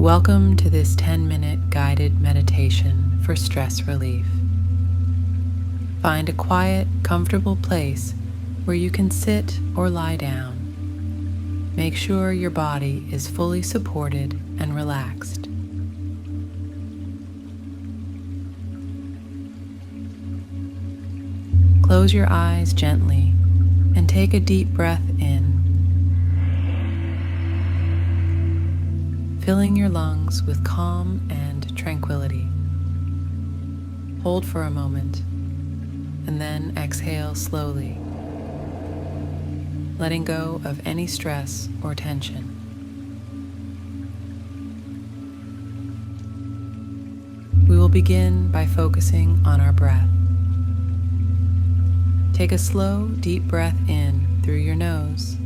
Welcome to this 10-minute guided meditation for stress relief. Find a quiet, comfortable place where you can sit or lie down. Make sure your body is fully supported and relaxed. Close your eyes gently and take a deep breath in, filling your lungs with calm and tranquility. Hold for a moment and then exhale slowly, letting go of any stress or tension. We will begin by focusing on our breath. Take a slow, deep breath in through your nose,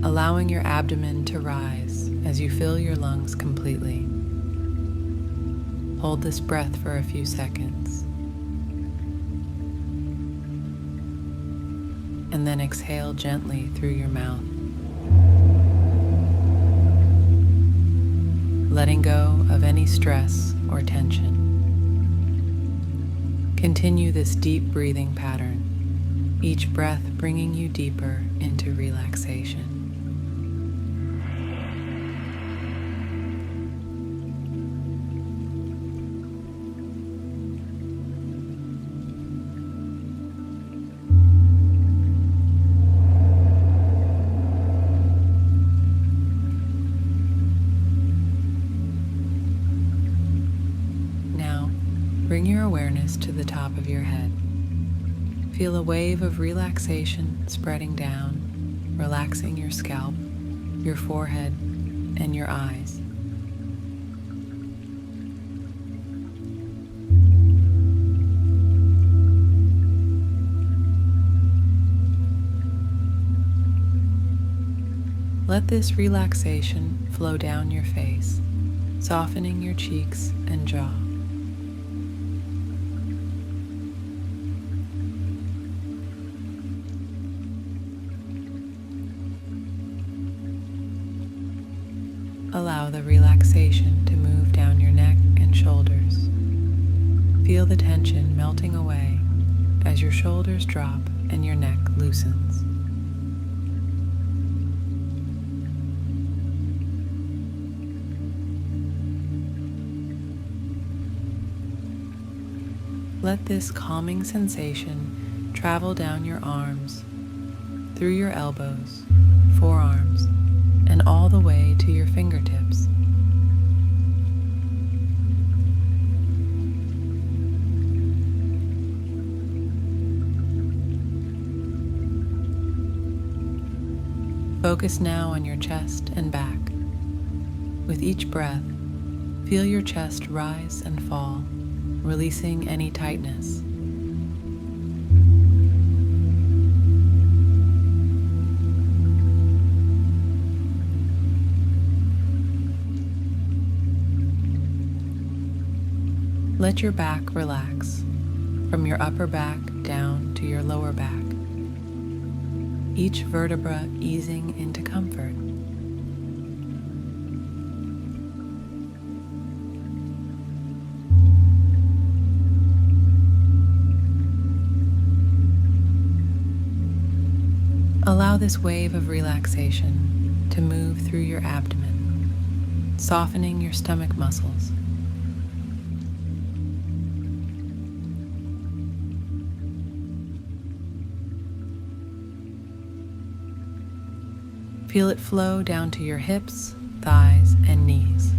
allowing your abdomen to rise as you fill your lungs completely. Hold this breath for a few seconds, and then exhale gently through your mouth, letting go of any stress or tension. Continue this deep breathing pattern, each breath bringing you deeper into relaxation. Bring your awareness to the top of your head. Feel a wave of relaxation spreading down, relaxing your scalp, your forehead, and your eyes. Let this relaxation flow down your face, softening your cheeks and jaw. Allow the relaxation to move down your neck and shoulders. Feel the tension melting away as your shoulders drop and your neck loosens. Let this calming sensation travel down your arms, through your elbows, forearms, and all the way to your fingertips. Focus now on your chest and back. With each breath, feel your chest rise and fall, releasing any tightness. Let your back relax, from your upper back down to your lower back, each vertebra easing into comfort. Allow this wave of relaxation to move through your abdomen, softening your stomach muscles. Feel it flow down to your hips, thighs, and knees,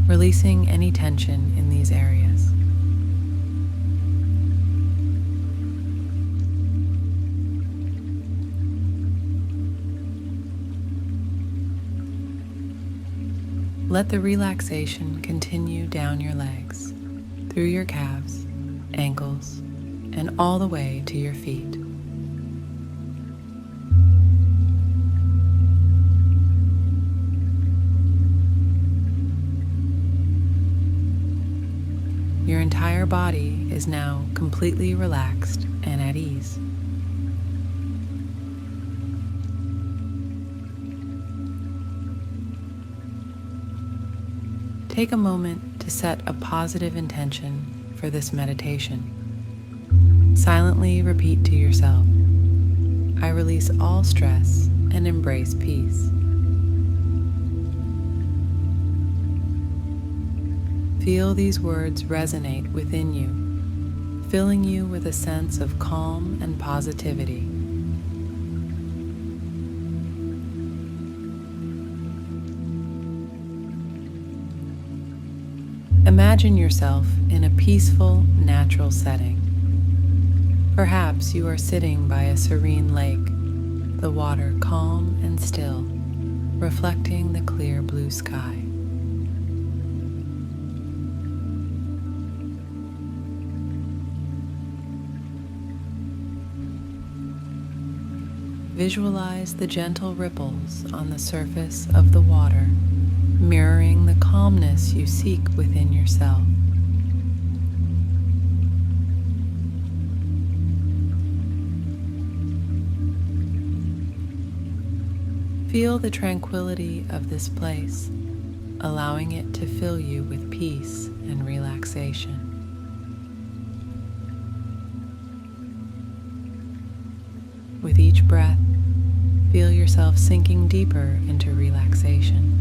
releasing any tension in these areas. Let the relaxation continue down your legs, through your calves, ankles, and all the way to your feet. Your entire body is now completely relaxed and at ease. Take a moment to set a positive intention for this meditation. Silently repeat to yourself, "I release all stress and embrace peace." Feel these words resonate within you, filling you with a sense of calm and positivity. Imagine yourself in a peaceful, natural setting. Perhaps you are sitting by a serene lake, the water calm and still, reflecting the clear blue sky. Visualize the gentle ripples on the surface of the water, mirroring the calmness you seek within yourself. Feel the tranquility of this place, allowing it to fill you with peace and relaxation. With each breath, feel yourself sinking deeper into relaxation.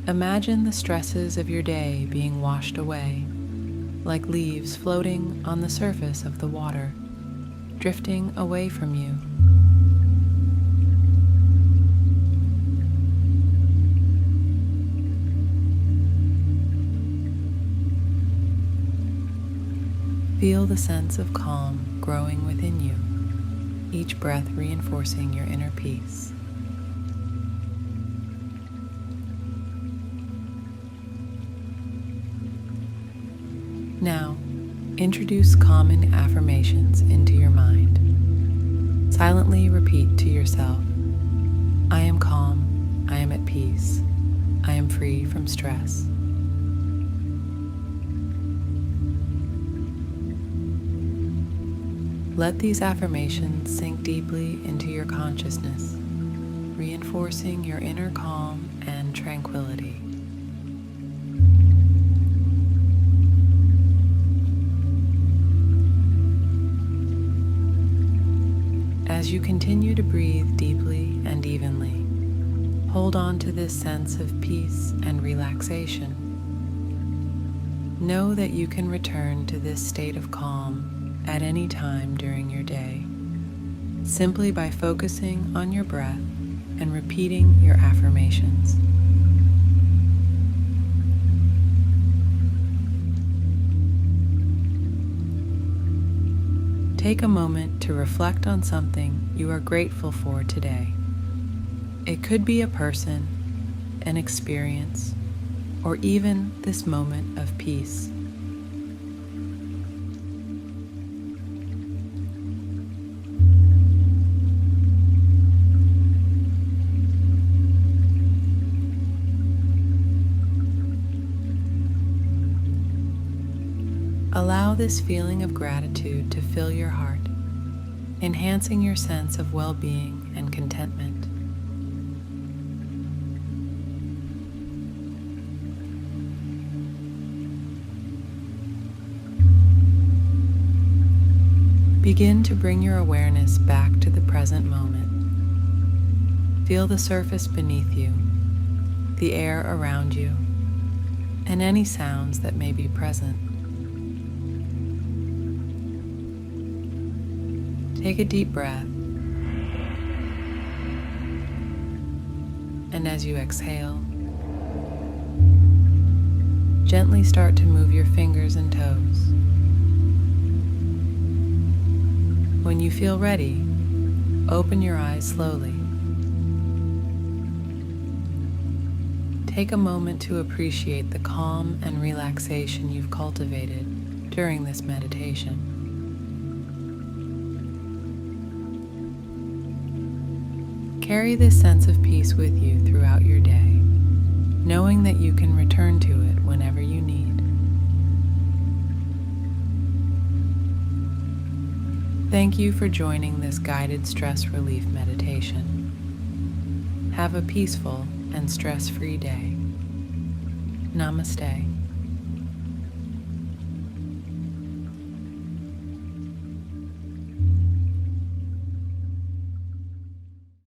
Imagine the stresses of your day being washed away, like leaves floating on the surface of the water, drifting away from you. Feel the sense of calm growing within you, each breath reinforcing your inner peace. Now, introduce calming affirmations into your mind. Silently repeat to yourself, "I am calm, I am at peace, I am free from stress." Let these affirmations sink deeply into your consciousness, reinforcing your inner calm and tranquility. As you continue to breathe deeply and evenly, hold on to this sense of peace and relaxation. Know that you can return to this state of calm at any time during your day, simply by focusing on your breath and repeating your affirmations. Take a moment to reflect on something you are grateful for today. It could be a person, an experience, or even this moment of peace. Allow this feeling of gratitude to fill your heart, enhancing your sense of well-being and contentment. Begin to bring your awareness back to the present moment. Feel the surface beneath you, the air around you, and any sounds that may be present. Take a deep breath, and as you exhale, gently start to move your fingers and toes. When you feel ready, open your eyes slowly. Take a moment to appreciate the calm and relaxation you've cultivated during this meditation. Carry this sense of peace with you throughout your day, knowing that you can return to it whenever you need. Thank you for joining this guided stress relief meditation. Have a peaceful and stress-free day. Namaste.